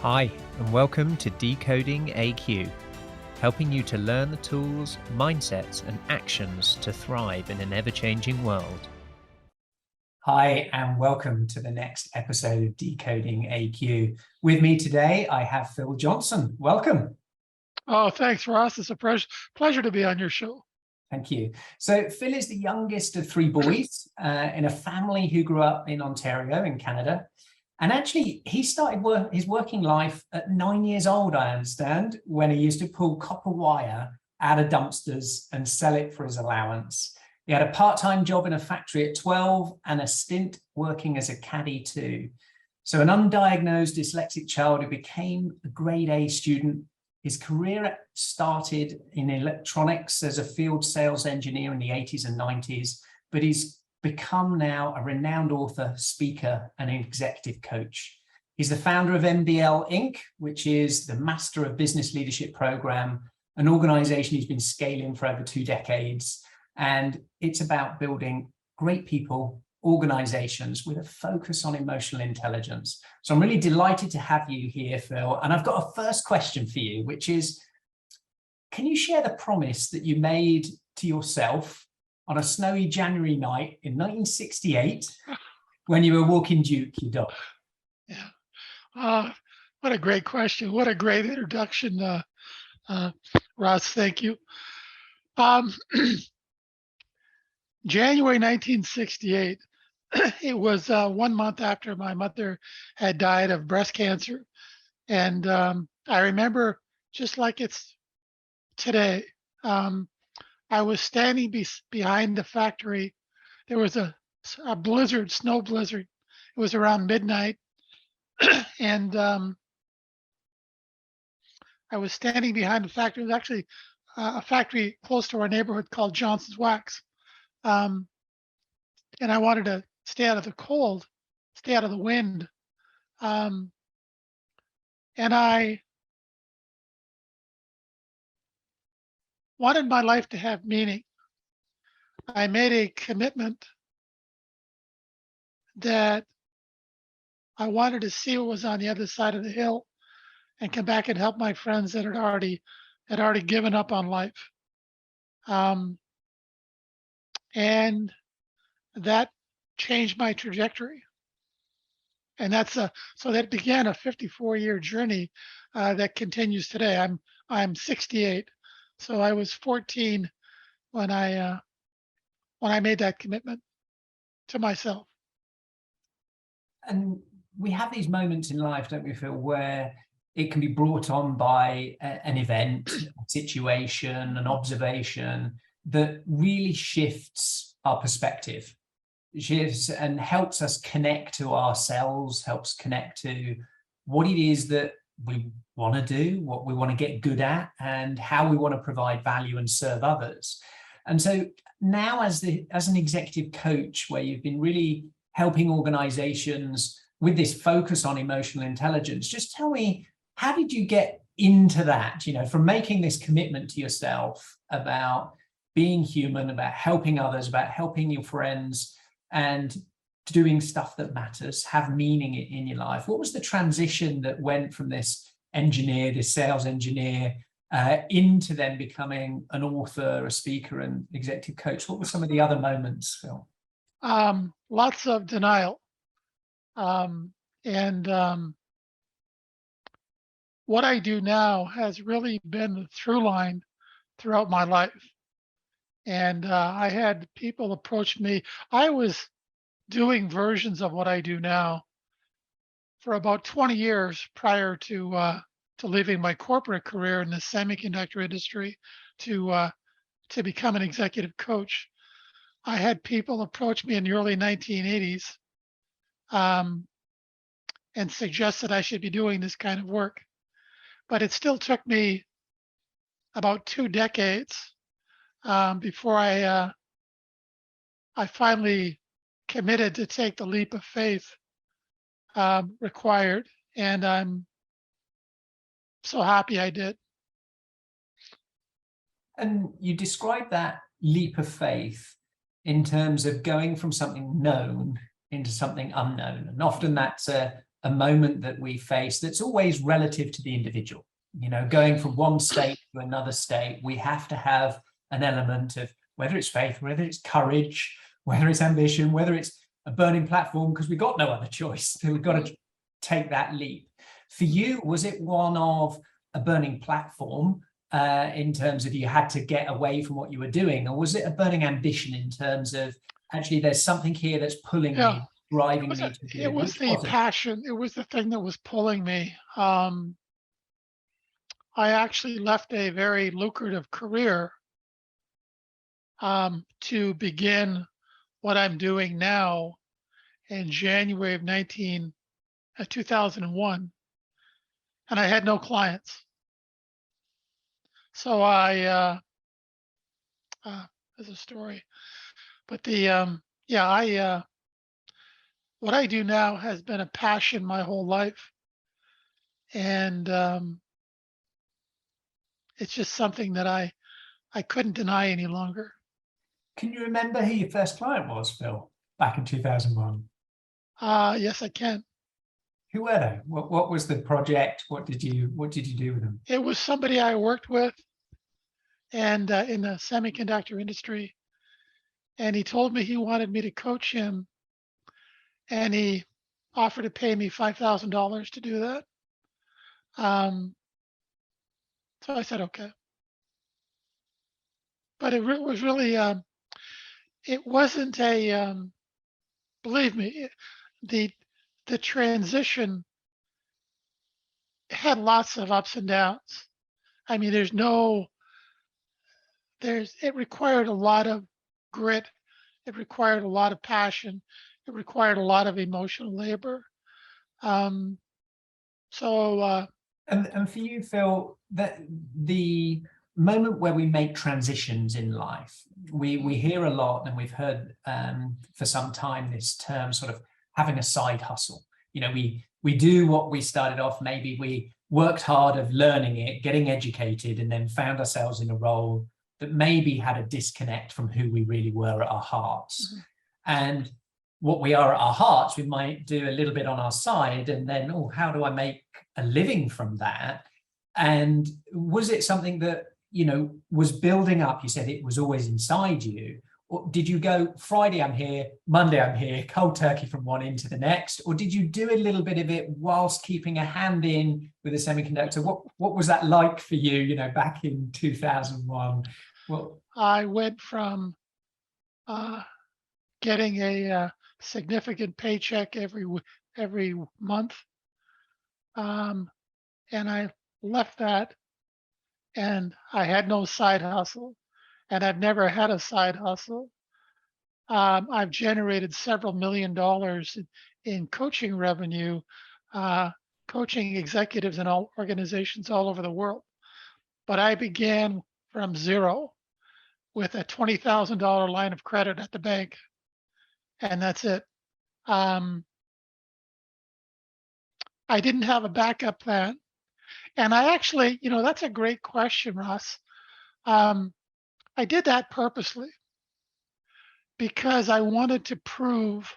Hi, and welcome to Decoding AQ, helping you to learn the tools, mindsets, and actions to thrive in an ever-changing world. Hi, and welcome to the next episode of Decoding AQ. With me today, I have Phil Johnson. Welcome. Oh, thanks, Ross. It's a pleasure to be on your show. Thank you. So Phil is the youngest of three boys in a family who grew up in Ontario in Canada. And actually, he started his working life at 9 years old, I understand, when he used to pull copper wire out of dumpsters and sell it for his allowance. He had a part-time job in a factory at 12 and a stint working as a caddy too. So an undiagnosed dyslexic child who became a grade A student. His career started in electronics as a field sales engineer in the 80s and 90s, but he's become now a renowned author, speaker, and executive coach. He's the founder of MBL Inc., which is the Master of Business Leadership Program, an organization he's been scaling for over 2 decades. And it's about building great people, organizations with a focus on emotional intelligence. So I'm really delighted to have you here, Phil. And I've got a first question for you, which is, can you share the promise that you made to yourself on a snowy January night in 1968 when you were walking Duke, your dog? Yeah. What a great question. What a great introduction, Ross. Thank you. January 1968, it was 1 month after my mother had died of breast cancer. And I remember, just like it's today, I was standing behind the factory. There was a blizzard, snow blizzard. It was around midnight. And I was standing behind the factory. It was actually a factory close to our neighborhood called Johnson's Wax. And I wanted to stay out of the cold, stay out of the wind. And I wanted my life to have meaning. I made a commitment that I wanted to see what was on the other side of the hill and come back and help my friends that had already given up on life. And that changed my trajectory. And so that began a 54-year journey that continues today. I'm 68. So I was 14 when I made that commitment to myself. And we have these moments in life, don't we, Phil, where it can be brought on by an event, a situation, an observation that really shifts our perspective, shifts and helps us connect to ourselves, helps connect to what it is that we want to do, what we want to get good at, and how we want to provide value and serve others. And so now as an executive coach, where you've been really helping organizations with this focus on emotional intelligence, just tell me, how did you get into that, from making this commitment to yourself about being human, about helping others, about helping your friends, and doing stuff that matters, have meaning in your life? What was the transition that went from this engineer, this sales engineer, into then becoming an author, a speaker, and executive coach? What were some of the other moments, Phil? Lots of denial. What I do now has really been the through line throughout my life. And I had people approach me. I was doing versions of what I do now for about 20 years prior to leaving my corporate career in the semiconductor industry to become an executive coach. I had people approach me in the early 1980s and suggest that I should be doing this kind of work. But it still took me about 2 decades before I finally committed to take the leap of faith required. And I'm so happy I did. And you described that leap of faith in terms of going from something known into something unknown. And often that's a a moment that we face that's always relative to the individual. You know, going from one state to another state, we have to have an element of whether it's faith, whether it's courage, whether it's ambition, whether it's a burning platform, because we've got no other choice. So we've got to take that leap. For you, was it one of a burning platform in terms of you had to get away from what you were doing, or was it a burning ambition in terms of actually there's something here that's pulling me, driving me to do? It was the passion. It was the thing that was pulling me. I actually left a very lucrative career to begin what I'm doing now in January of 2001, and I had no clients. So there's a story, but what I do now has been a passion my whole life, and it's just something that I couldn't deny any longer. Can you remember who your first client was, Phil, back in 2001? Yes, I can. Who were they? What was the project? What did you do with them? It was somebody I worked with, and in the semiconductor industry, and he told me he wanted me to coach him, and he offered to pay me $5,000 to do that. So I said okay, but it was really it wasn't a believe me, the transition had lots of ups and downs. I mean, it required a lot of grit. It required a lot of passion. It required a lot of emotional labor. And for you, Phil, that the moment where we make transitions in life, we hear a lot, and we've heard for some time this term sort of having a side hustle. You know, we do what we started off, maybe we worked hard of learning it, getting educated, and then found ourselves in a role that maybe had a disconnect from who we really were at our hearts. Mm-hmm. And what we are at our hearts, we might do a little bit on our side, and then, oh, how do I make a living from that? And was it something that, you know, was building up? You said it was always inside you. Or did you go, Friday I'm here, Monday I'm here, cold turkey from one end to the next? Or did you do a little bit of it whilst keeping a hand in with a semiconductor? What was that like for you, you know, back in 2001? Well, I went from getting a significant paycheck every month, and I left that, and I had no side hustle, and I've never had a side hustle. I've generated several $1 million in coaching revenue, coaching executives in all organizations all over the world. But I began from zero with a $20,000 line of credit at the bank, and that's it. I didn't have a backup plan. And I actually, you know, that's a great question, Ross. I did that purposely because I wanted to prove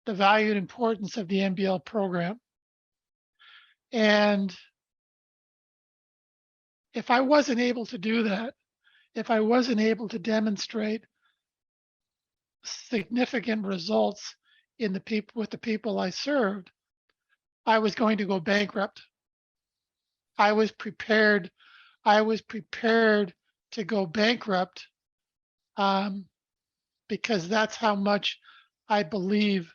the value and importance of the MBL program. And if I wasn't able to do that, if I wasn't able to demonstrate significant results in with the people I served, I was going to go bankrupt. I was prepared to go bankrupt because that's how much I believe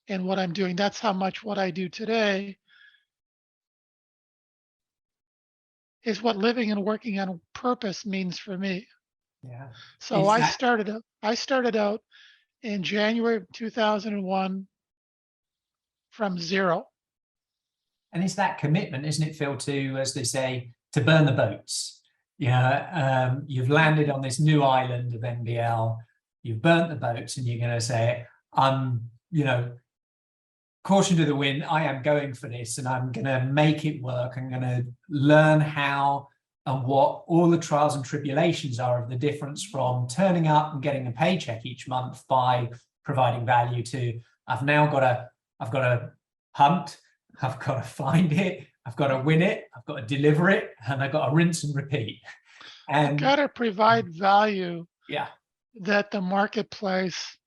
in what I'm doing. That's how much what I do today is what living and working on purpose means for me. Yeah. So I started out in January of 2001 from zero. And it's that commitment, isn't it, Phil, to, as they say, to burn the boats. Yeah, you've landed on this new island of NBL, you've burnt the boats, and you're going to say, you know, caution to the wind, I am going for this, and I'm going to make it work. I'm going to learn how and what all the trials and tribulations are of the difference from turning up and getting a paycheck each month by providing value to, I've now got a I've got to hunt, I've got to find it, I've got to win it, I've got to deliver it, and I've got to rinse and repeat. I've And got to provide value yeah, that the marketplace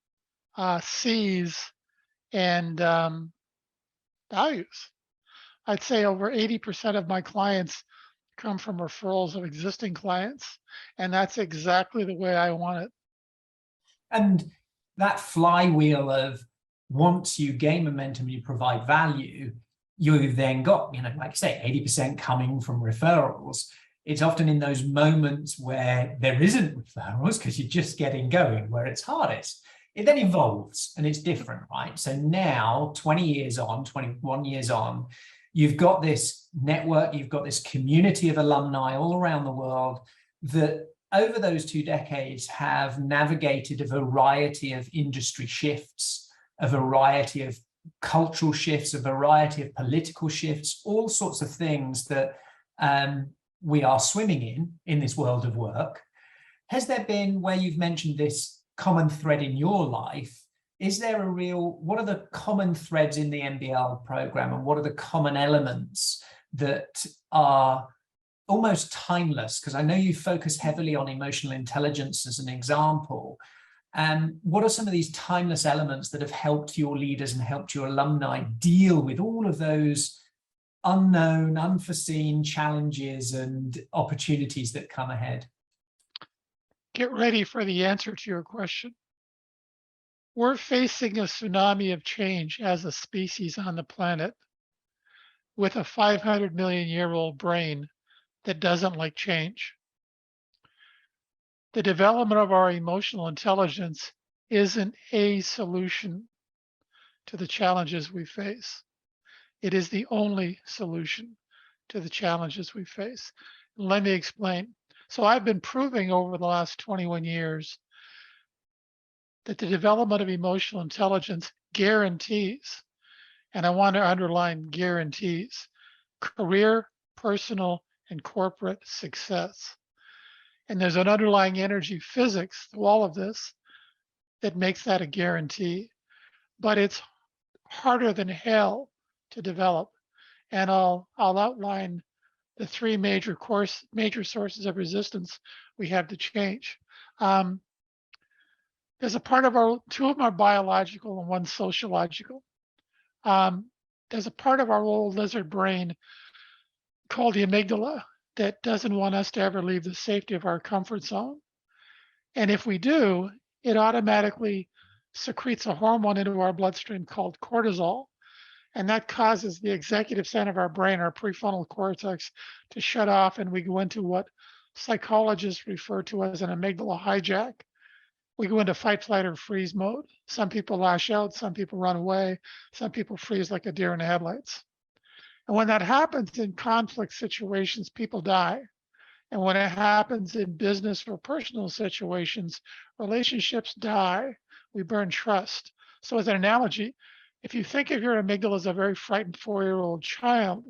sees and values. I'd say over 80% of my clients come from referrals of existing clients, and that's exactly the way I want it. and that flywheel of once you gain momentum, you provide value, you've then got, like I say, 80% coming from referrals. It's often in those moments where there isn't referrals because you're just getting going, where it's hardest. It then evolves and it's different, right? So now, 20 years on, 21 years on, you've got this network, you've got this community of alumni all around the world that over those 2 decades have navigated a variety of industry shifts, a variety of cultural shifts, a variety of political shifts, all sorts of things that we are swimming in this world of work. Has there been, where you've mentioned this common thread in your life, is there a real, what are the common threads in the MBL program, and what are the common elements that are almost timeless? Because I know you focus heavily on emotional intelligence as an example. What are some of these timeless elements that have helped your leaders and helped your alumni deal with all of those unknown, unforeseen challenges and opportunities that come ahead? Get ready for the answer to your question. We're facing a tsunami of change as a species on the planet with a 500 million year old brain that doesn't like change. The development of our emotional intelligence isn't a solution to the challenges we face. It is the only solution to the challenges we face. Let me explain. So I've been proving over the last 21 years that the development of emotional intelligence guarantees, and I want to underline guarantees, career, personal, and corporate success. And there's an underlying energy physics to all of this that makes that a guarantee. But it's harder than hell to develop. And I'll outline the 3 major sources of resistance we have to change. There's a part of 2 of them are biological and 1 sociological. There's a part of our old lizard brain called the amygdala that doesn't want us to ever leave the safety of our comfort zone. And if we do, it automatically secretes a hormone into our bloodstream called cortisol. And that causes the executive center of our brain, our prefrontal cortex, to shut off, and we go into what psychologists refer to as an amygdala hijack. We go into fight, flight, or freeze mode. Some people lash out, some people run away, some people freeze like a deer in the headlights. And when that happens in conflict situations, people die. And when it happens in business or personal situations, relationships die. We burn trust. So as an analogy, if you think of your amygdala as a very frightened 4-year-old child,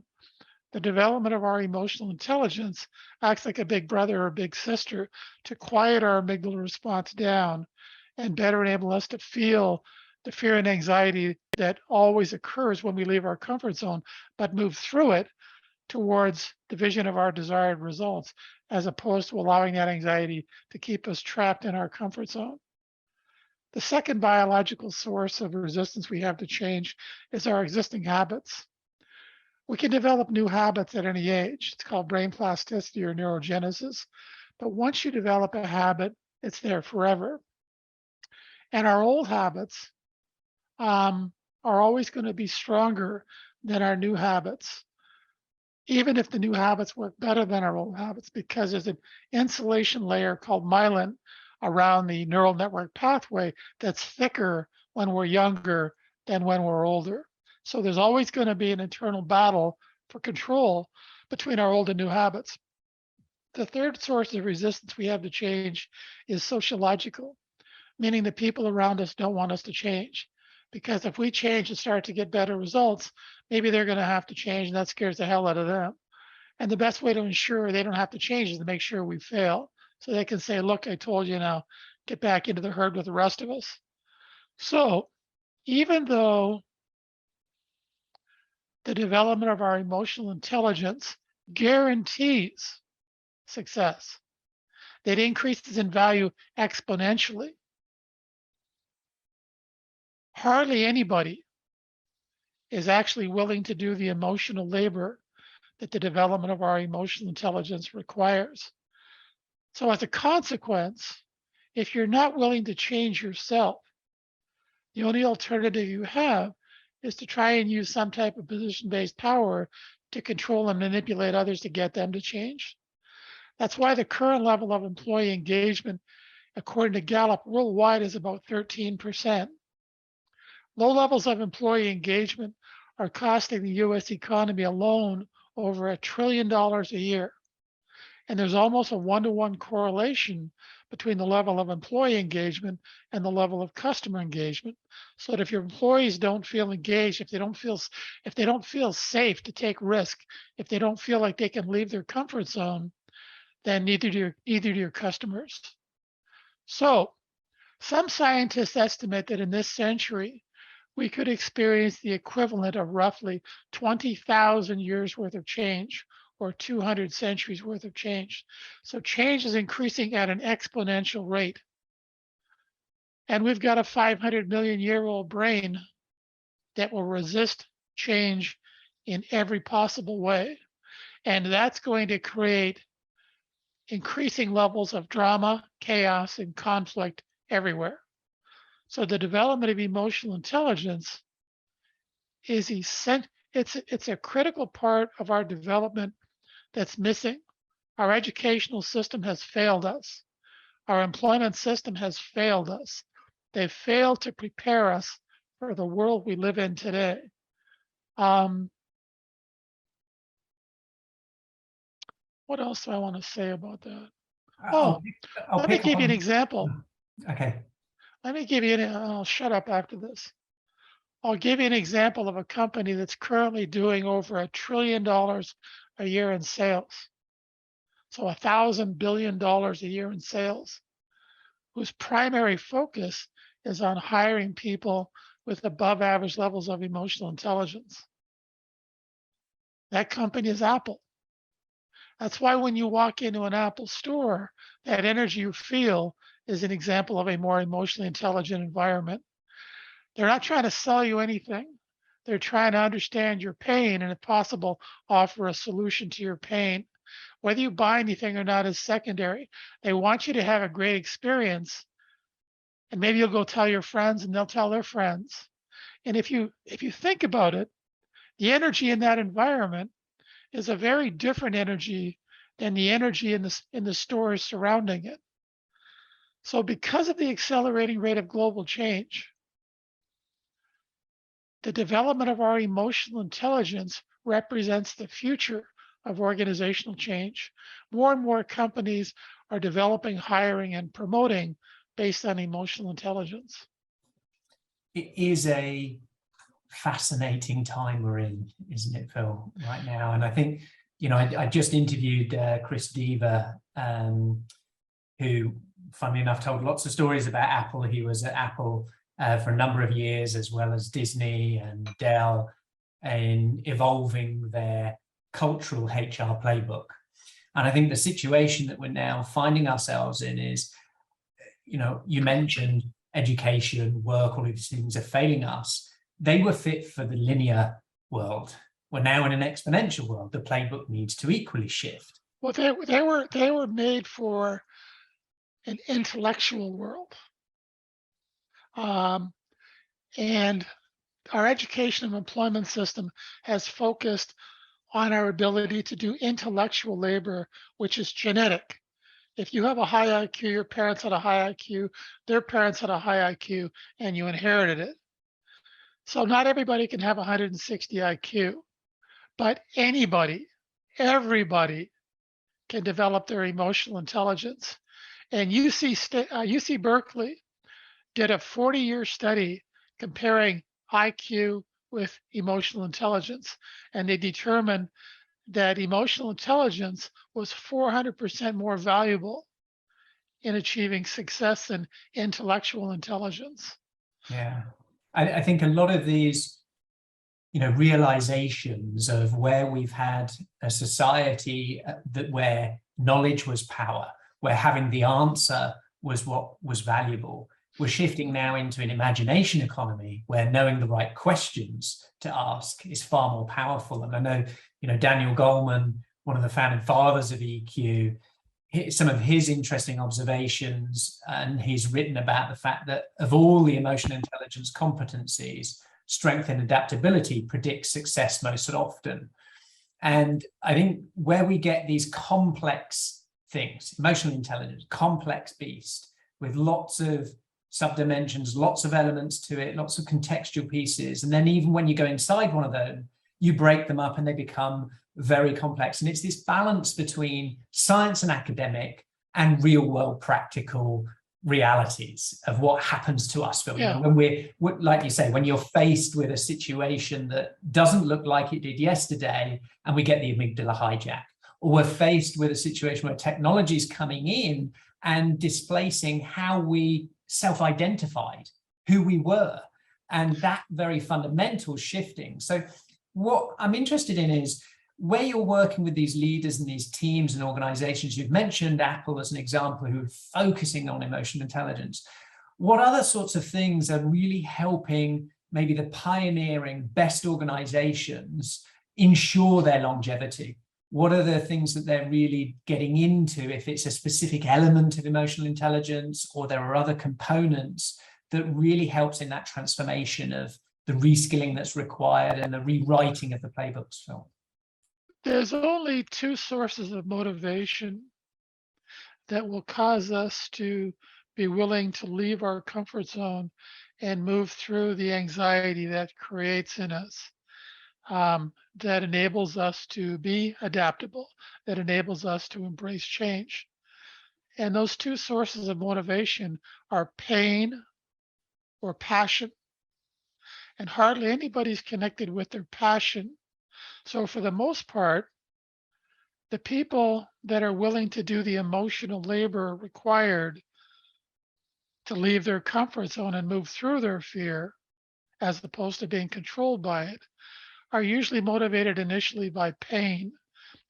the development of our emotional intelligence acts like a big brother or big sister to quiet our amygdala response down and better enable us to feel the fear and anxiety that always occurs when we leave our comfort zone, but move through it towards the vision of our desired results, as opposed to allowing that anxiety to keep us trapped in our comfort zone. The second biological source of resistance we have to change is our existing habits. We can develop new habits at any age. It's called brain plasticity or neurogenesis. But once you develop a habit, it's there forever. And our old habits are always going to be stronger than our new habits, even if the new habits work better than our old habits, because there's an insulation layer called myelin around the neural network pathway that's thicker when we're younger than when we're older. So there's always going to be an internal battle for control between our old and new habits. The third source of resistance we have to change is sociological, meaning the people around us don't want us to change. Because if we change and start to get better results, maybe they're going to have to change, and that scares the hell out of them. And the best way to ensure they don't have to change is to make sure we fail. So they can say, look, I told you, now get back into the herd with the rest of us. So even though the development of our emotional intelligence guarantees success. It increases in value exponentially. Hardly anybody is actually willing to do the emotional labor that the development of our emotional intelligence requires. So as a consequence, if you're not willing to change yourself, the only alternative you have is to try and use some type of position-based power to control and manipulate others to get them to change. That's why the current level of employee engagement, according to Gallup, worldwide is about 13%. Low levels of employee engagement are costing the US economy alone over $1 trillion a year. And there's almost a one-to-one correlation between the level of employee engagement and the level of customer engagement. So that if your employees don't feel engaged, if they don't feel safe to take risk, if they don't feel like they can leave their comfort zone, then neither do your customers. So some scientists estimate that in this century, we could experience the equivalent of roughly 20,000 years worth of change, or 200 centuries worth of change. So change is increasing at an exponential rate. And we've got a 500 million year old brain that will resist change in every possible way. And that's going to create increasing levels of drama, chaos, and conflict everywhere. So the development of emotional intelligence is essential. It's a critical part of our development that's missing. Our educational system has failed us. Our employment system has failed us. They've failed to prepare us for the world we live in today. What else do I want to say about that? Let me give you an example. Okay. Let me give you I'll shut up after this. I'll give you an example of a company that's currently doing over $1 trillion a year in sales. So $1,000 billion a year in sales, whose primary focus is on hiring people with above average levels of emotional intelligence. That company is Apple. That's why when you walk into an Apple store, that energy you feel is an example of a more emotionally intelligent environment. They're not trying to sell you anything. They're trying to understand your pain and, if possible, offer a solution to your pain. Whether you buy anything or not is secondary. They want you to have a great experience. And maybe you'll go tell your friends and they'll tell their friends. And if you think about it, the energy in that environment is a very different energy than the energy in the stores surrounding it. So because of the accelerating rate of global change, the development of our emotional intelligence represents the future of organizational change. More and more companies are developing, hiring, and promoting based on emotional intelligence. It is a fascinating time we're in, isn't it, Phil, right now? And I think, I just interviewed Chris Deaver, who, funnily enough, told lots of stories about Apple. He was at Apple for a number of years, as well as Disney and Dell, in evolving their cultural HR playbook. And I think the situation that we're now finding ourselves in is, you mentioned education, work, all of these things are failing us. They were fit for the linear world. We're now in an exponential world. The playbook needs to equally shift. Well, they were made for an intellectual world. And our education and employment system has focused on our ability to do intellectual labor, which is genetic. If you have a high IQ, your parents had a high IQ, their parents had a high IQ, and you inherited it. So not everybody can have 160 IQ, but everybody can develop their emotional intelligence. And UC Berkeley did a 40-year study comparing IQ with emotional intelligence, and they determined that emotional intelligence was 400% more valuable in achieving success than intellectual intelligence. Yeah, I think a lot of these realizations of where we've had a society where knowledge was power, where having the answer was what was valuable. We're shifting now into an imagination economy where knowing the right questions to ask is far more powerful. And I know, Daniel Goleman, one of the founding fathers of EQ, some of his interesting observations, and he's written about the fact that of all the emotional intelligence competencies, strength and adaptability predicts success most often. And I think where we get these complex things, emotional intelligence, complex beast with lots of subdimensions, lots of elements to it, lots of contextual pieces. And then even when you go inside one of them, you break them up and they become very complex. And it's this balance between science and academic and real world practical realities of what happens to us. When we're, like you say, when you're faced with a situation that doesn't look like it did yesterday and we get the amygdala hijack, or we're faced with a situation where technology is coming in and displacing how we self-identified, who we were, and that very fundamental shifting. So what I'm interested in is where you're working with these leaders and these teams and organizations. You've mentioned Apple as an example, who are focusing on emotional intelligence. What other sorts of things are really helping maybe the pioneering best organizations ensure their longevity? What are the things that they're really getting into, if it's a specific element of emotional intelligence or there are other components that really helps in that transformation of the reskilling that's required and the rewriting of the playbooks, Phil? There's only two sources of motivation that will cause us to be willing to leave our comfort zone and move through the anxiety that creates in us. That enables us to be adaptable, that enables us to embrace change. And those two sources of motivation are pain or passion. And hardly anybody's connected with their passion. So for the most part, the people that are willing to do the emotional labor required to leave their comfort zone and move through their fear, as opposed to being controlled by it, are usually motivated initially by pain,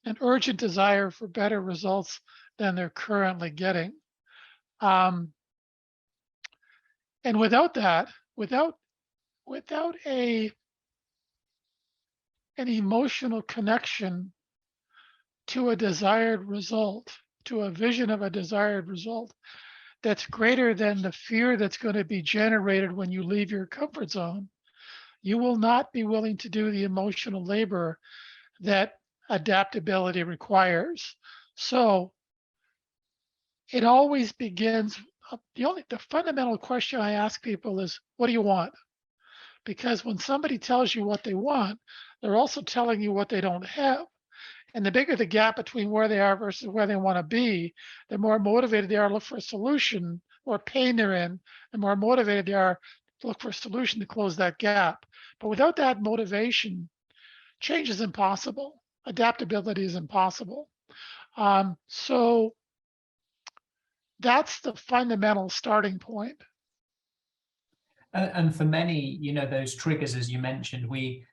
an urgent desire for better results than they're currently getting. And without that, without an emotional connection to a desired result, to a vision of a desired result that's greater than the fear that's going to be generated when you leave your comfort zone, you will not be willing to do the emotional labor that adaptability requires. So it always begins, the fundamental question I ask people is, what do you want? Because when somebody tells you what they want, they're also telling you what they don't have. And the bigger the gap between where they are versus where they want to be, the more motivated they are to look for a solution, more pain they're in, the more motivated they are to look for a solution to close that gap. But without that motivation, change is impossible. Adaptability is impossible. So that's the fundamental starting point. And for many, those triggers, as you mentioned, we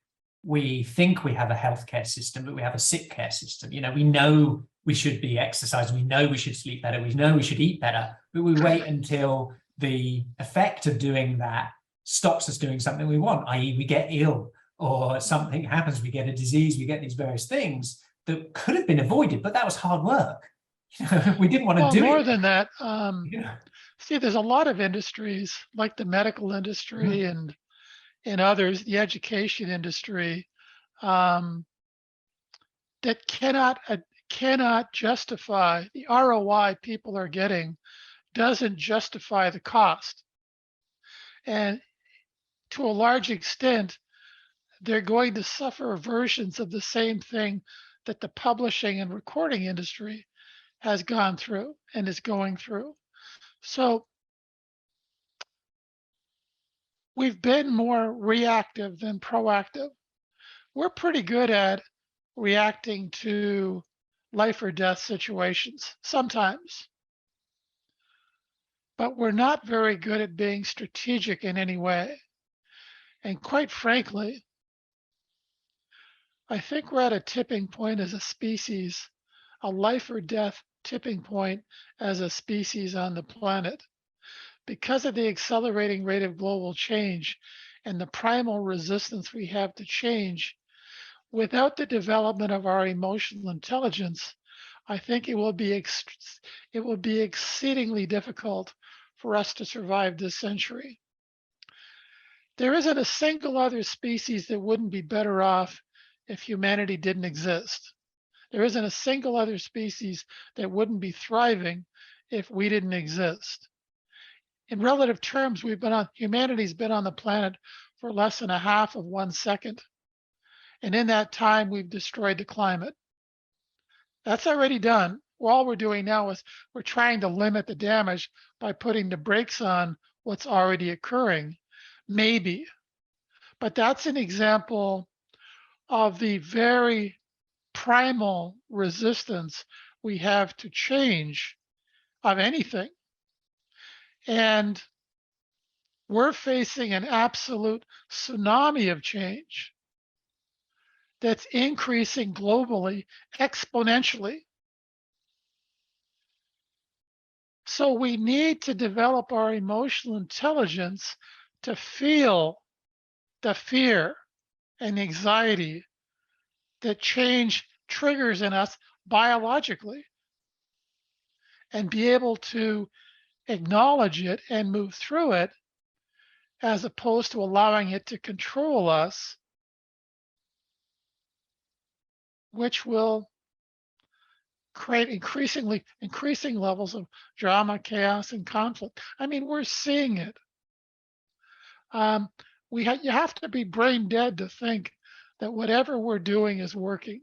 think we have a healthcare system, but we have a sick care system. We know we should be exercising, we know we should sleep better, we know we should eat better, but we wait until the effect of doing that stops us doing something we want, i.e. we get ill or something happens, we get a disease, we get these various things that could have been avoided, but that was hard work. We didn't want to do it. More than that, see, there's a lot of industries like the medical industry and others, the education industry, that cannot justify the ROI people are getting, doesn't justify the cost. And to a large extent, they're going to suffer versions of the same thing that the publishing and recording industry has gone through and is going through. So we've been more reactive than proactive. We're pretty good at reacting to life or death situations sometimes, but we're not very good at being strategic in any way. And quite frankly, I think we're at a tipping point as a species, a life or death tipping point as a species on the planet. Because of the accelerating rate of global change and the primal resistance we have to change, without the development of our emotional intelligence, I think it will be exceedingly difficult for us to survive this century. There isn't a single other species that wouldn't be better off if humanity didn't exist. There isn't a single other species that wouldn't be thriving if we didn't exist. In relative terms, humanity's been on the planet for less than a half of 1 second. And in that time, we've destroyed the climate. That's already done. All we're doing now is we're trying to limit the damage by putting the brakes on what's already occurring, maybe. But that's an example of the very primal resistance we have to change of anything. And we're facing an absolute tsunami of change that's increasing globally exponentially. So we need to develop our emotional intelligence to feel the fear and anxiety that change triggers in us biologically, and be able to acknowledge it and move through it, as opposed to allowing it to control us, which will create increasing levels of drama, chaos, and conflict. I mean, we're seeing it. You have to be brain dead to think that whatever we're doing is working.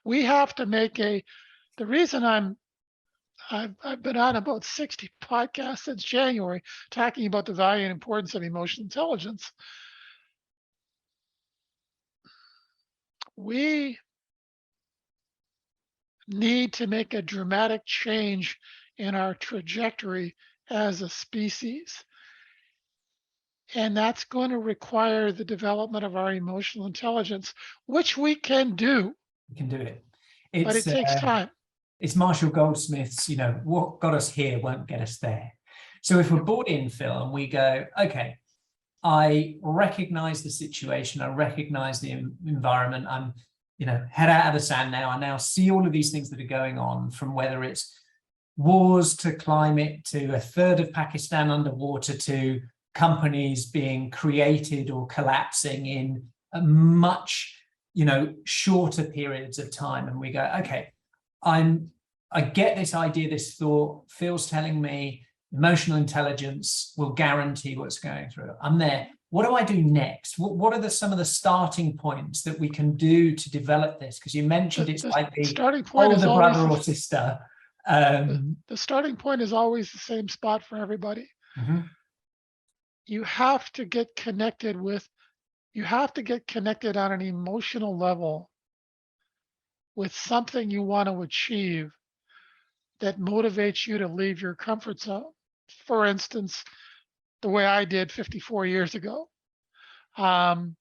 We have to make the reason I've been on about 60 podcasts since January talking about the value and importance of emotional intelligence. We need to make a dramatic change in our trajectory as a species. And that's going to require the development of our emotional intelligence, which we can do. We can do it. But it takes time. It's Marshall Goldsmith's, what got us here won't get us there. So if we're bored in Phil and we go, okay, I recognize the situation, I recognize the environment, I'm, head out of the sand now, I now see all of these things that are going on, from whether it's wars to climate to a third of Pakistan underwater to companies being created or collapsing in a much, shorter periods of time. And we go, okay, I get this idea, this thought. Phil's telling me emotional intelligence will guarantee what's going through. I'm there. What do I do next? What are some of the starting points that we can do to develop this? Because you mentioned it's like the starting point older brother or sister. The starting point is always the same spot for everybody. Mm-hmm. You have to get connected on an emotional level with something you want to achieve that motivates you to leave your comfort zone. For instance, the way I did 54 years ago. So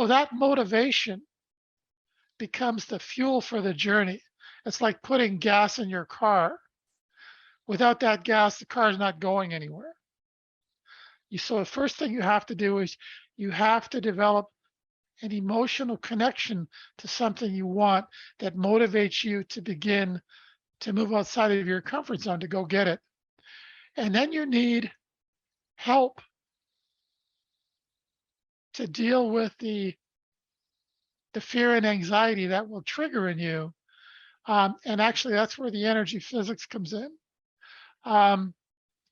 that motivation becomes the fuel for the journey. It's like putting gas in your car. Without that gas, the car is not going anywhere. So the first thing you have to do is you have to develop an emotional connection to something you want that motivates you to begin to move outside of your comfort zone to go get it. And then you need help to deal with the fear and anxiety that will trigger in you. And actually, that's where the energy physics comes in.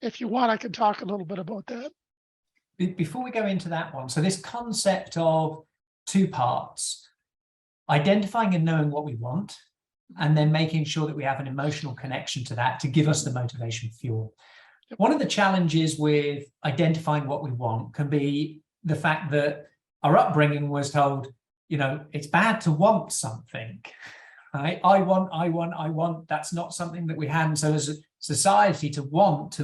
If you want, I can talk a little bit about that. Before we go into that one, so this concept of two parts, identifying and knowing what we want, and then making sure that we have an emotional connection to that to give us the motivation fuel. One of the challenges with identifying what we want can be the fact that our upbringing was told, it's bad to want something, right? I want. That's not something that we had. And so as a society, to want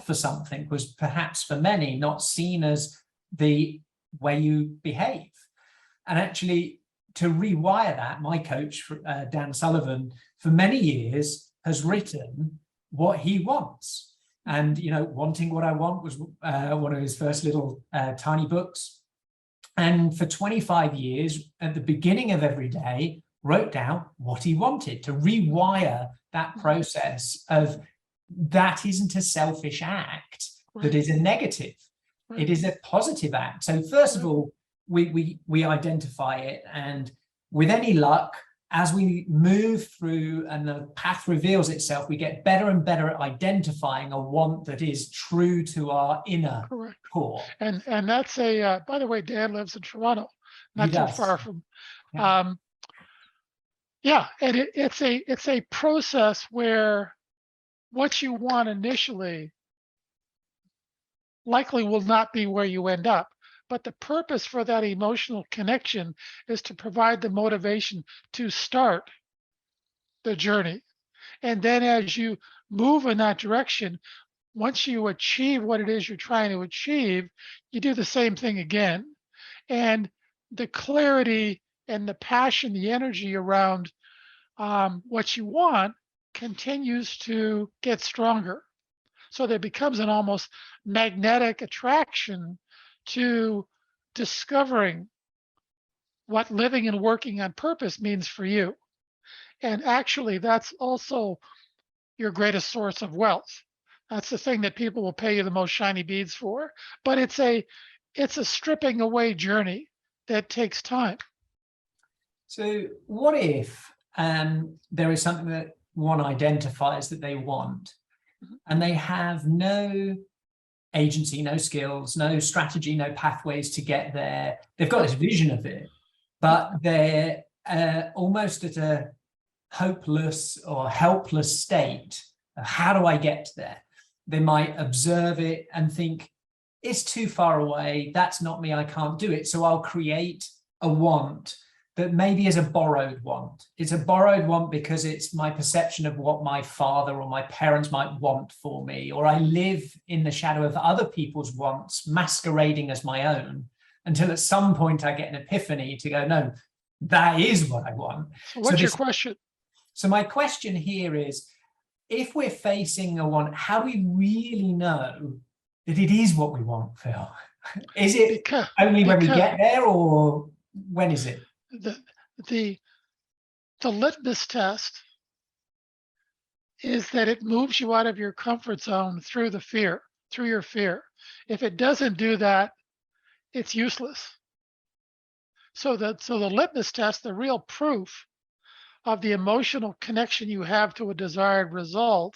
for something was perhaps for many not seen as the way you behave. And actually, to rewire that, my coach, Dan Sullivan, for many years has written what he wants. And, you know, Wanting What I Want was one of his first little tiny books. And for 25 years, at the beginning of every day, wrote down what he wanted, to rewire that process of that isn't a selfish act, that is a negative. It is a positive act. So first of all, we identify it, and with any luck, as we move through and the path reveals itself, we get better and better at identifying a want that is true to our inner core. And that's a, by the way, Dan lives in Toronto, not too far from, and it's a process where what you want initially likely will not be where you end up. But the purpose for that emotional connection is to provide the motivation to start the journey. And then as you move in that direction, once you achieve what it is you're trying to achieve, you do the same thing again. And the clarity and the passion, the energy around what you want continues to get stronger. So there becomes an almost magnetic attraction to discovering what living and working on purpose means for you. And actually, that's also your greatest source of wealth. That's the thing that people will pay you the most shiny beads for. But it's a stripping away journey that takes time. So what if there is something that one identifies that they want, and they have no agency, no skills, no strategy, no pathways to get there? They've got this vision of it, but they're almost at a hopeless or helpless state of how do I get there? They might observe it and think, it's too far away, that's not me, I can't do it. So I'll create a want that maybe is a borrowed want. It's a borrowed want because it's my perception of what my father or my parents might want for me, or I live in the shadow of other people's wants masquerading as my own, until at some point I get an epiphany to go, no, that is what I want. So what's your question? So my question here is, if we're facing a want, how do we really know that it is what we want, Phil? Is it only when we get there, or when is it? The litmus test is that it moves you out of your comfort zone through your fear. If it doesn't do that, it's useless. So the litmus test, the real proof of the emotional connection you have to a desired result,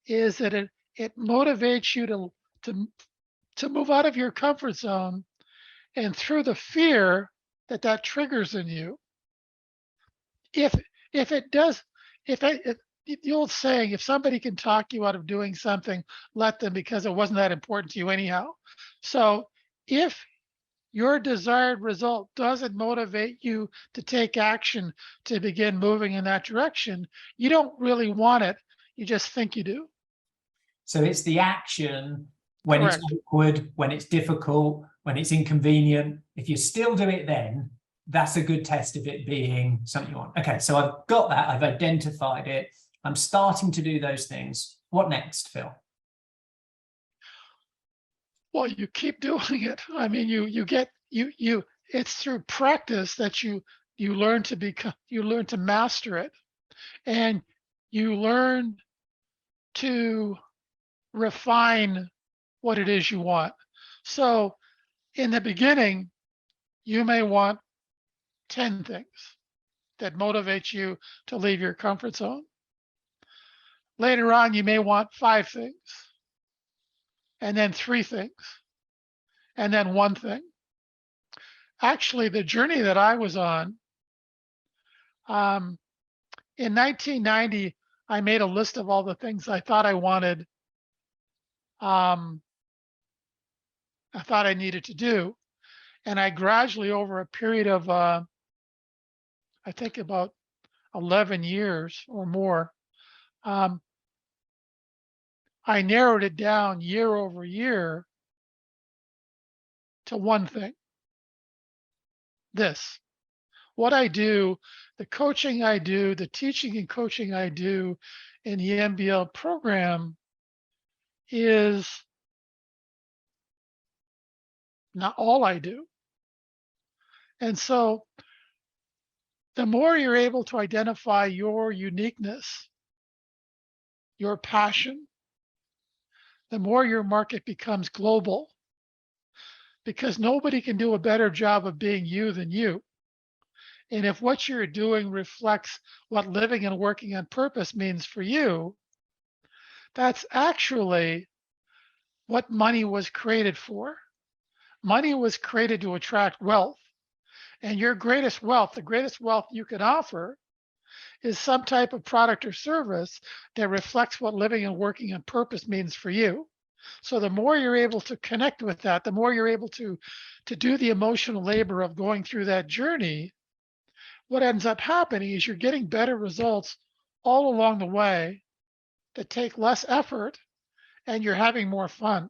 is that it motivates you to move out of your comfort zone, and through the fear that triggers in you. If it does, the old saying, if somebody can talk you out of doing something, let them, because it wasn't that important to you anyhow. So if your desired result doesn't motivate you to take action to begin moving in that direction, you don't really want it. You just think you do. So it's the action when it's awkward, when it's difficult, when it's inconvenient. If you still do it then, that's a good test of it being something you want. Okay, so I've got that. I've identified it. I'm starting to do those things. What next, Phil? Well, you keep doing it. I mean, it's through practice that you learn to master it, and you learn to refine what it is you want. So in the beginning, you may want 10 things that motivate you to leave your comfort zone. Later on, you may want 5 things, and then 3 things, and then 1 thing. Actually, the journey that I was on, in 1990, I made a list of all the things I thought I wanted, I thought I needed to do. And I gradually, over a period of, I think about 11 years or more, I narrowed it down year over year to one thing. This. What I do, the coaching I do, the teaching and coaching I do in the MBL program is not all I do. And so the more you're able to identify your uniqueness, your passion, the more your market becomes global, because nobody can do a better job of being you than you. And if what you're doing reflects what living and working on purpose means for you, that's actually what money was created for. Money was created to attract wealth. And your greatest wealth, the greatest wealth you can offer, is some type of product or service that reflects what living and working on purpose means for you. So the more you're able to connect with that, the more you're able to do the emotional labor of going through that journey, what ends up happening is you're getting better results all along the way that take less effort, and you're having more fun.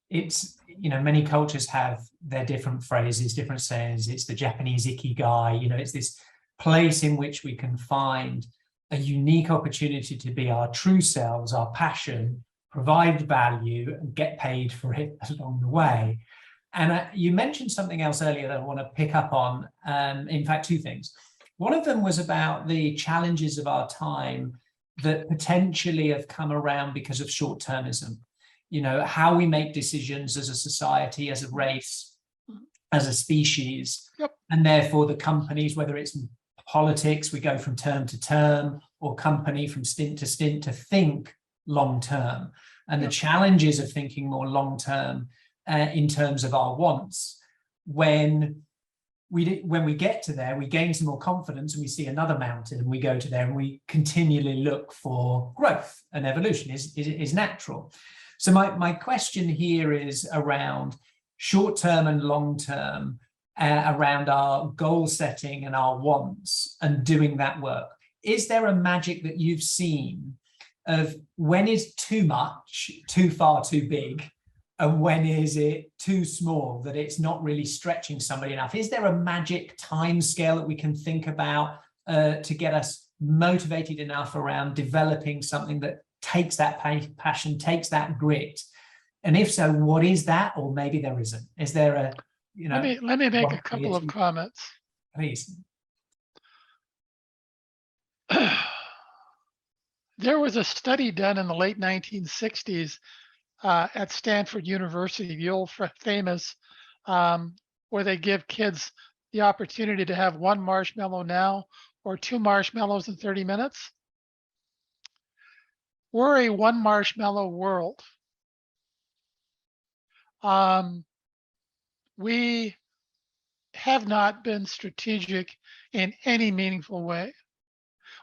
It's, many cultures have their different phrases, different sayings. It's the Japanese ikigai, it's this place in which we can find a unique opportunity to be our true selves, our passion, provide value, and get paid for it along the way. And you mentioned something else earlier that I want to pick up on. In fact, two things. One of them was about the challenges of our time that potentially have come around because of short-termism. How we make decisions as a society, as a race, as a species. Yep. And therefore the companies, whether it's politics, we go from term to term, or company from stint to stint, to think long-term. And Yep. the challenges of thinking more long-term in terms of our wants. When we get to there, we gain some more confidence and we see another mountain, and we go to there and we continually look for growth, and evolution is natural. So my question here is around short-term and long-term, around our goal setting and our wants and doing that work. Is there a magic that you've seen of when is too much, too far, too big, and when is it too small, that it's not really stretching somebody enough? Is there a magic time scale that we can think about to get us motivated enough around developing something that takes that passion, takes that grit? And if so, what is that? Or maybe there isn't. Is there a, Let me make a couple of comments. Please. There was a study done in the late 1960s at Stanford University, the old famous, where they give kids the opportunity to have one marshmallow now or two marshmallows in 30 minutes. We're a one marshmallow world. We have not been strategic in any meaningful way.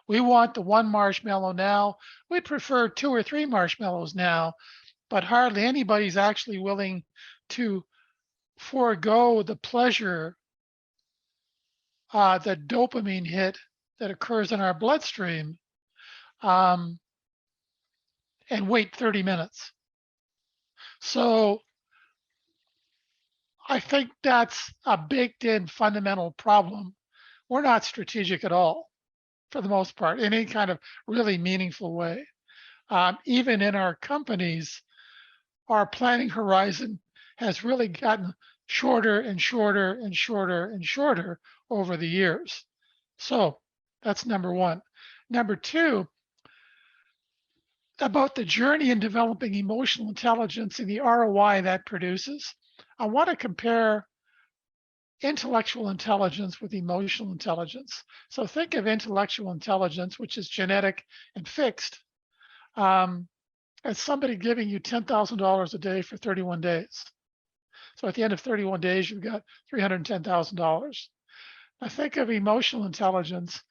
We want the one marshmallow now. We prefer two or three marshmallows now, but hardly anybody's actually willing to forego the pleasure, the dopamine hit that occurs in our bloodstream, and wait 30 minutes. So I think that's a baked-in fundamental problem. We're not strategic at all, for the most part, in any kind of really meaningful way. Even in our companies, our planning horizon has really gotten shorter and shorter and shorter and shorter over the years. So that's number one. Number two, about the journey in developing emotional intelligence and the ROI that produces. I want to compare intellectual intelligence with emotional intelligence. So think of intellectual intelligence, which is genetic and fixed, as somebody giving you $10,000 a day for 31 days. So at the end of 31 days, you've got $310,000. Now think of emotional intelligence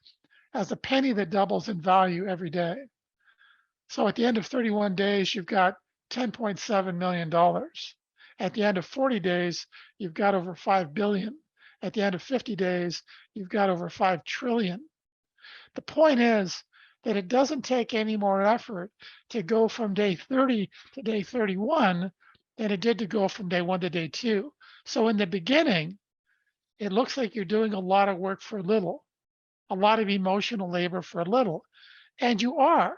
as a penny that doubles in value every day. So at the end of 31 days, you've got $10.7 million. At the end of 40 days, you've got over 5 billion. At the end of 50 days, you've got over 5 trillion. The point is that it doesn't take any more effort to go from day 30 to day 31 than it did to go from day 1 to day 2. So in the beginning, it looks like you're doing a lot of work for little, a lot of emotional labor for little. And you are,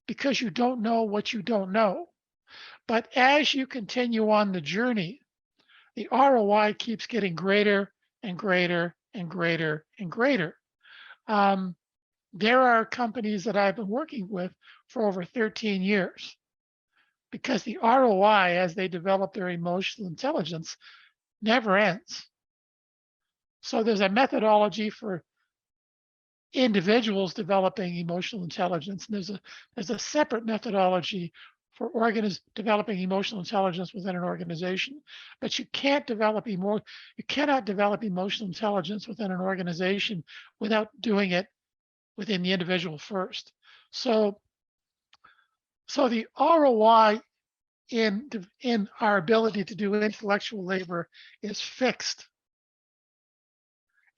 because you don't know what you don't know. But as you continue on the journey, the ROI keeps getting greater and greater and greater and greater. There are companies that I've been working with for over 13 years because the ROI, as they develop their emotional intelligence, never ends. So there's a methodology for individuals developing emotional intelligence. And there's a separate methodology for developing emotional intelligence within an organization. But you cannot develop emotional intelligence within an organization without doing it within the individual first. So the ROI in our ability to do intellectual labor is fixed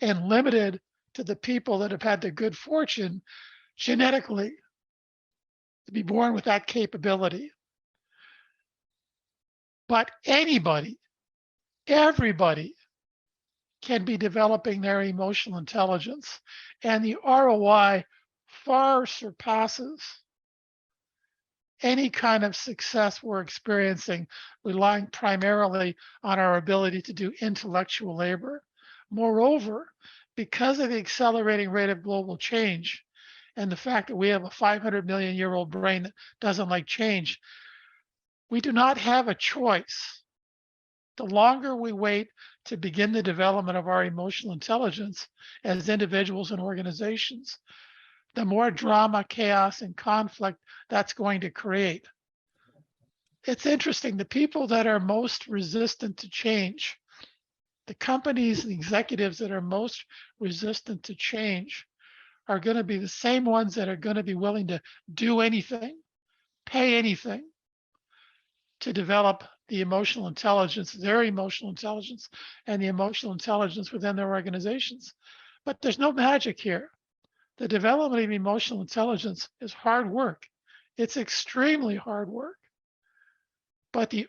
and limited to the people that have had the good fortune genetically to be born with that capability. But everybody can be developing their emotional intelligence, and the ROI far surpasses any kind of success we're experiencing relying primarily on our ability to do intellectual labor. Moreover, because of the accelerating rate of global change and the fact that we have a 500 million year old brain that doesn't like change, we do not have a choice. The longer we wait to begin the development of our emotional intelligence as individuals and organizations, the more drama, chaos, and conflict that's going to create. It's interesting, the people that are most resistant to change, the companies and executives that are most resistant to change are going to be the same ones that are going to be willing to do anything, pay anything to develop the emotional intelligence, their emotional intelligence, and the emotional intelligence within their organizations. But there's no magic here. The development of emotional intelligence is hard work. It's extremely hard work. But the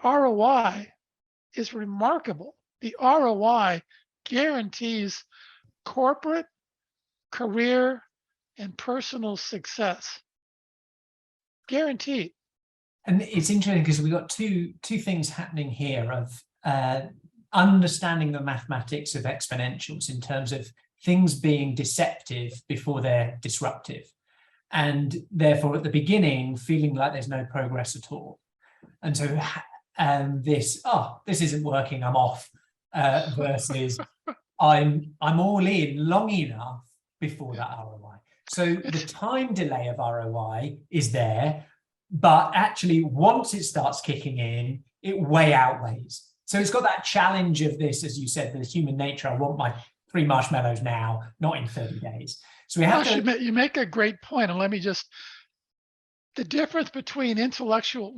ROI is remarkable. The ROI guarantees corporate, career, and personal success. Guaranteed. And it's interesting because we've got two things happening here of understanding the mathematics of exponentials in terms of things being deceptive before they're disruptive. And therefore, at the beginning, feeling like there's no progress at all. And so this isn't working, I'm off, versus I'm all in long enough before that ROI. So the time delay of ROI is there, but actually once it starts kicking in, it way outweighs. So it's got that challenge of this, as you said, the human nature. I want my 3 marshmallows now, not in 30 days. So we have to. You make a great point, and let me just. The difference between intellectual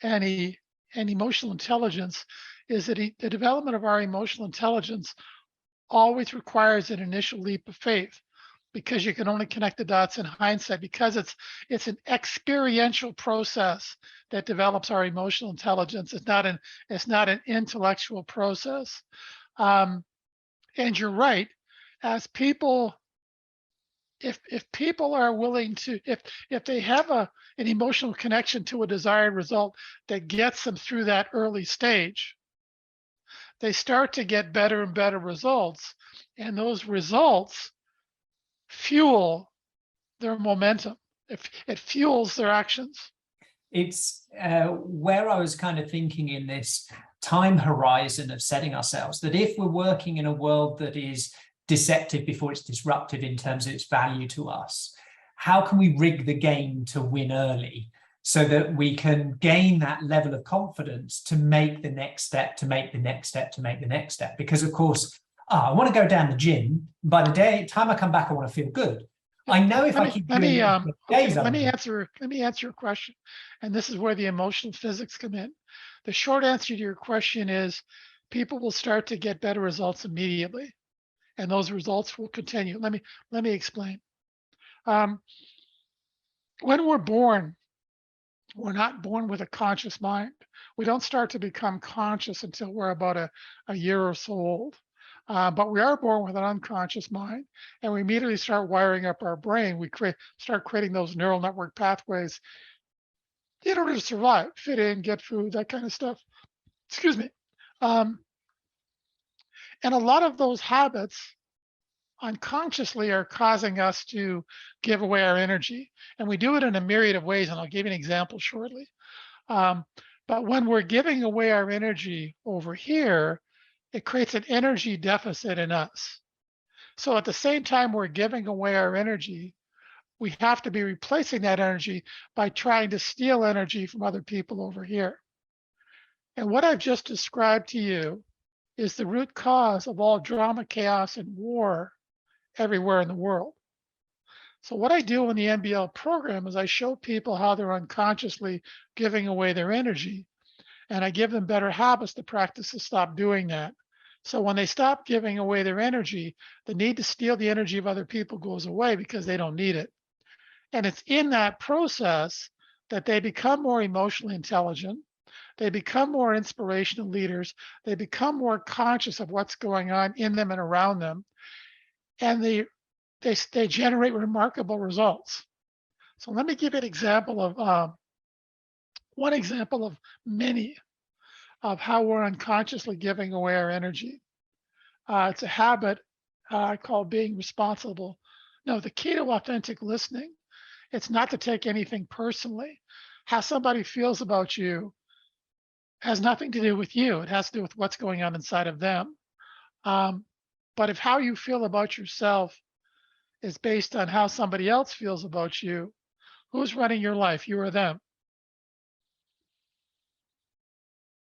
and emotional intelligence is that the development of our emotional intelligence always requires an initial leap of faith, because you can only connect the dots in hindsight, because it's an experiential process that develops our emotional intelligence. It's not an intellectual process. And you're right, as people, if people are willing to, if they have an emotional connection to a desired result that gets them through that early stage, they start to get better and better results, and those results fuel their momentum. It fuels their actions. It's where I was kind of thinking in this time horizon of setting ourselves, that if we're working in a world that is deceptive before it's disruptive in terms of its value to us, how can we rig the game to win early so that we can gain that level of confidence to make the next step, to make the next step, to make the next step? Because of course, I want to go down the gym. By the time I come back, I want to feel good. I know if I keep doing it, let me answer your question. And this is where the emotional physics come in. The short answer to your question is people will start to get better results immediately, and those results will continue. Let me explain. When we're born, We're not born with a conscious mind. We don't start to become conscious until we're about a year or so old. But we are born with an unconscious mind, and we immediately start wiring up our brain. We start creating those neural network pathways in order to survive, fit in, get food, that kind of stuff. Excuse me. Um, and a lot of those habits unconsciously are causing us to give away our energy. And we do it in a myriad of ways, and I'll give you an example shortly. Um, but when we're giving away our energy over here, it creates an energy deficit in us. So at the same time we're giving away our energy, we have to be replacing that energy by trying to steal energy from other people over here. And what I've just described to you is the root cause of all drama, chaos, and war everywhere in the world. So what I do in the MBL program is I show people how they're unconsciously giving away their energy, and I give them better habits to practice to stop doing that. So when they stop giving away their energy, the need to steal the energy of other people goes away because they don't need it. And it's in that process that they become more emotionally intelligent. They become more inspirational leaders. They become more conscious of what's going on in them and around them. And they generate remarkable results. So let me give you an example of one example of many of how we're unconsciously giving away our energy. It's a habit I call being responsible. No, the key to authentic listening, it's not to take anything personally. How somebody feels about you has nothing to do with you. It has to do with what's going on inside of them. But if how you feel about yourself is based on how somebody else feels about you, who's running your life, you or them?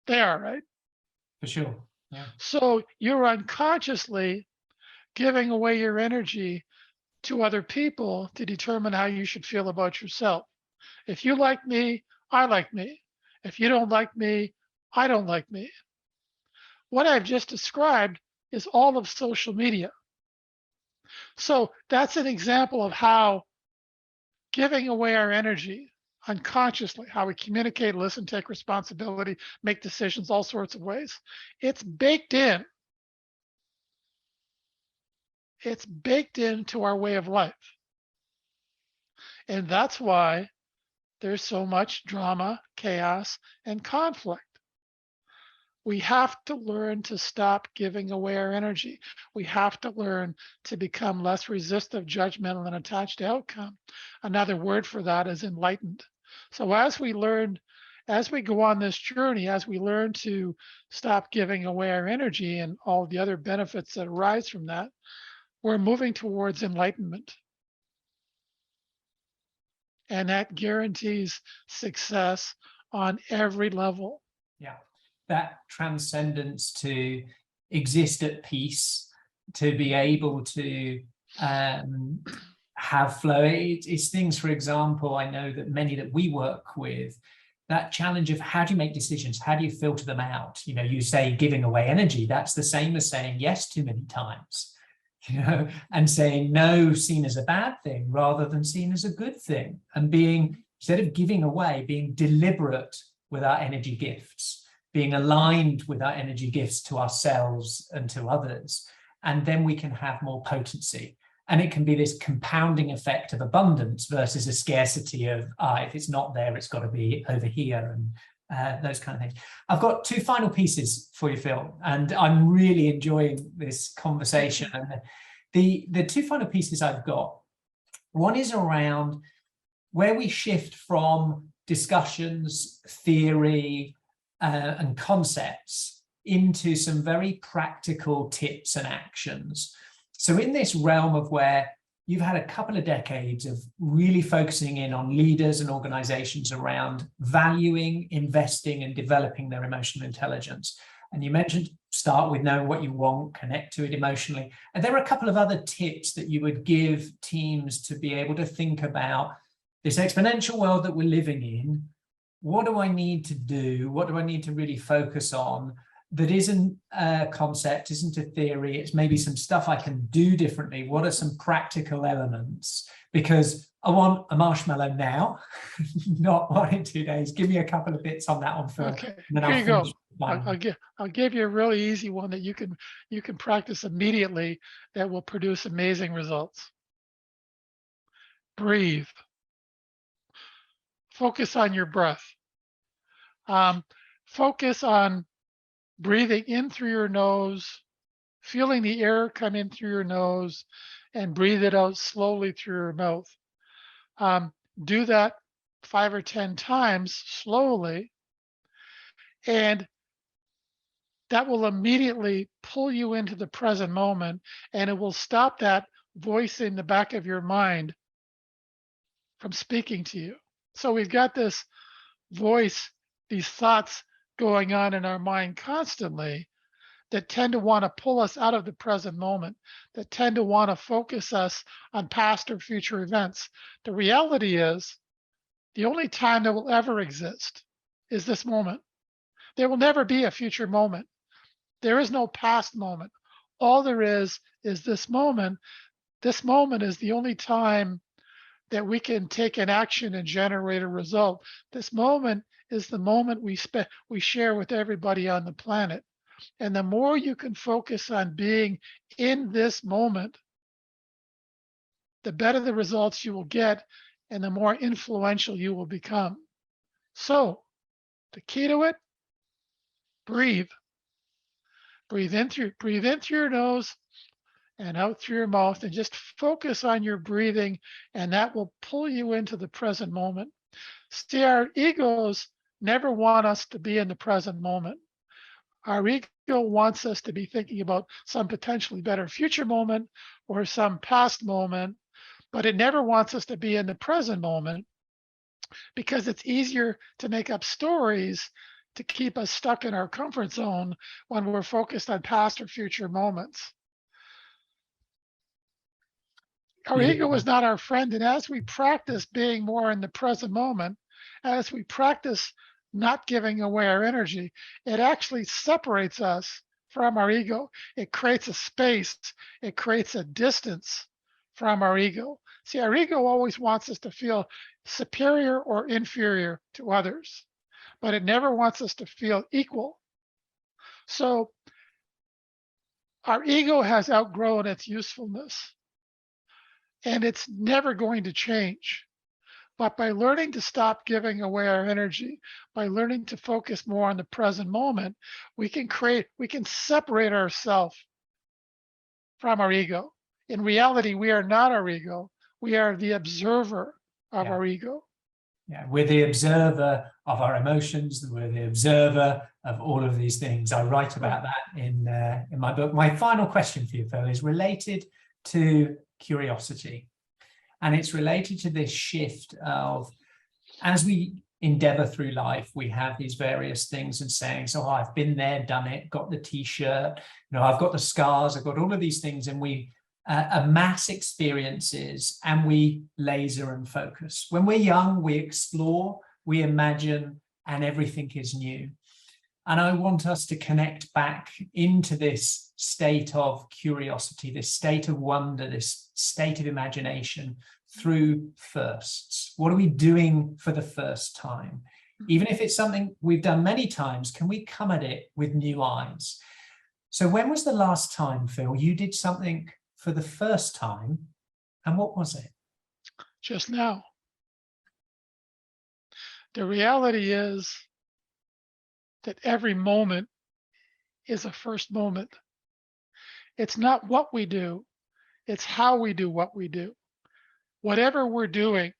They are, right? For sure. Yeah. So you're unconsciously giving away your energy to other people to determine how you should feel about yourself. If you like me, I like me. If you don't like me, I don't like me. What I've just described is all of social media. So that's an example of how giving away our energy unconsciously, how we communicate, listen, take responsibility, make decisions, all sorts of ways, it's baked in. It's baked into our way of life. And that's why there's so much drama, chaos, and conflict. We have to learn to stop giving away our energy. We have to learn to become less resistive, judgmental, and attached to outcome. Another word for that is enlightened. So as we go on this journey, as we learn to stop giving away our energy and all the other benefits that arise from that, we're moving towards enlightenment. And that guarantees success on every level. Yeah. That transcendence to exist at peace, to be able to have flow. It's things, for example, I know that many that we work with, that challenge of how do you make decisions? How do you filter them out? You know, you say giving away energy, that's the same as saying yes too many times, you know, and saying no seen as a bad thing rather than seen as a good thing, and being, instead of giving away, being deliberate with our energy gifts, being aligned with our energy gifts to ourselves and to others. And then we can have more potency. And it can be this compounding effect of abundance versus a scarcity of, if it's not there, it's got to be over here, and those kind of things. I've got two final pieces for you, Phil, and I'm really enjoying this conversation. And the two final pieces I've got, one is around where we shift from discussions, theory, and concepts into some very practical tips and actions. So in this realm of where you've had a couple of decades of really focusing in on leaders and organizations around valuing, investing, and developing their emotional intelligence. And you mentioned start with knowing what you want, connect to it emotionally. And there are a couple of other tips that you would give teams to be able to think about this exponential world that we're living in. What do I need to do? What do I need to really focus on that isn't a concept, isn't a theory? It's maybe some stuff I can do differently. What are some practical elements because I want a marshmallow now, not one in 2 days. Give me a couple of bits on that one, Phil. Okay, And then here I'll you go. finish the final one. I'll give you a really easy one that you can practice immediately that will produce amazing results. Breathe. Focus on your breath. Focus on breathing in through your nose, feeling the air come in through your nose, and breathe it out slowly through your mouth. Do that 5 or 10 times slowly, and that will immediately pull you into the present moment, and it will stop that voice in the back of your mind from speaking to you. So we've got this voice, these thoughts going on in our mind constantly that tend to want to pull us out of the present moment, that tend to want to focus us on past or future events. The reality is, the only time that will ever exist is this moment. There will never be a future moment. There is no past moment. All there is this moment. This moment is the only time that we can take an action and generate a result. This moment is the moment we share with everybody on the planet. And the more you can focus on being in this moment, the better the results you will get and the more influential you will become. So the key to it, breathe. Breathe in through your nose and out through your mouth, and just focus on your breathing, and that will pull you into the present moment. See, our egos never want us to be in the present moment. Our ego wants us to be thinking about some potentially better future moment or some past moment, but it never wants us to be in the present moment because it's easier to make up stories to keep us stuck in our comfort zone when we're focused on past or future moments. Our ego is not our friend, and as we practice being more in the present moment, as we practice not giving away our energy, it actually separates us from our ego. It creates a space, it creates a distance from our ego. See, our ego always wants us to feel superior or inferior to others, but it never wants us to feel equal. So our ego has outgrown its usefulness, and it's never going to change. But by learning to stop giving away our energy, by learning to focus more on the present moment, we can separate ourselves from our ego. In reality, we are not our ego. We are the observer of our ego. Yeah, we're the observer of our emotions. We're the observer of all of these things. I write about that in my book. My final question for you, Phil, is related to curiosity. And it's related to this shift of, as we endeavor through life, we have these various things and sayings. Oh, I've been there, done it, got the t-shirt, I've got the scars, I've got all of these things. And we amass experiences and we laser and focus. When we're young, we explore, we imagine, and everything is new. And I want us to connect back into this state of curiosity, this state of wonder, this state of imagination through firsts. What are we doing for the first time? Even if it's something we've done many times, can we come at it with new eyes? So when was the last time, Phil, you did something for the first time, and what was it? Just now. The reality is that every moment is a first moment. It's not what we do, it's how we do what we do. Whatever we're doing,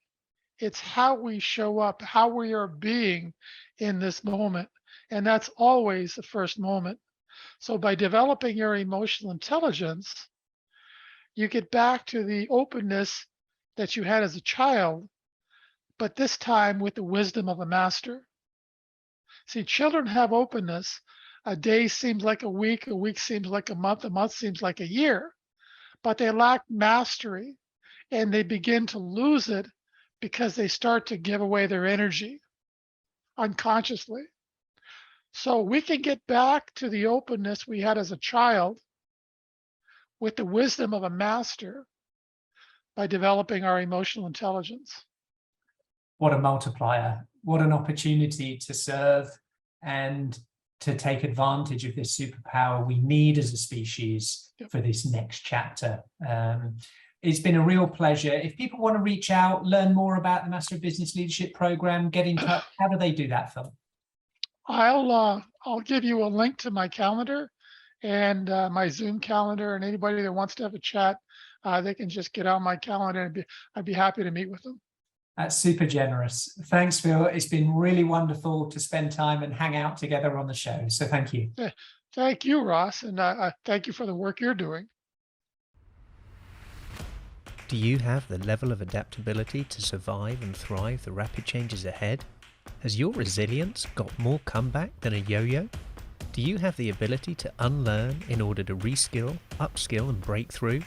it's how we show up, how we are being in this moment. And that's always the first moment. So by developing your emotional intelligence, you get back to the openness that you had as a child, but this time with the wisdom of a master. See, children have openness. A day seems like a week seems like a month seems like a year, but they lack mastery and they begin to lose it because they start to give away their energy unconsciously. So we can get back to the openness we had as a child with the wisdom of a master by developing our emotional intelligence. What a multiplier. What an opportunity to serve and to take advantage of this superpower we need as a species for this next chapter. It's been a real pleasure. If people want to reach out, learn more about the Master of Business Leadership Program, get in touch, how do they do that, Phil? I'll give you a link to my calendar and my Zoom calendar, and anybody that wants to have a chat, they can just get on my calendar, and I'd be happy to meet with them. That's super generous. Thanks, Phil. It's been really wonderful to spend time and hang out together on the show. So thank you. Thank you, Ross, and I thank you for the work you're doing. Do you have the level of adaptability to survive and thrive the rapid changes ahead? Has your resilience got more comeback than a yo-yo? Do you have the ability to unlearn in order to reskill, upskill and break through?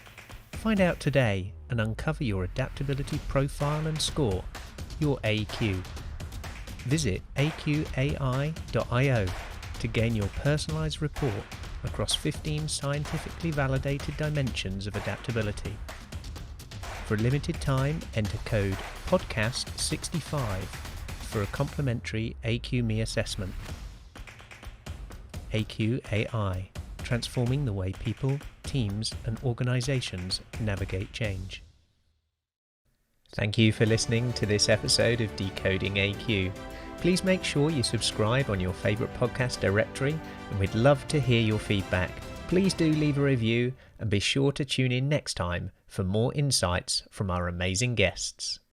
Find out today and uncover your adaptability profile and score, your AQ. Visit AQai.io to gain your personalized report across 15 scientifically validated dimensions of adaptability. For a limited time, enter code PODCAST65 for a complimentary AQME assessment. AQai, transforming the way people, teams and organizations navigate change. Thank you for listening to this episode of Decoding AQ. Please make sure you subscribe on your favorite podcast directory, and we'd love to hear your feedback. Please do leave a review and be sure to tune in next time for more insights from our amazing guests.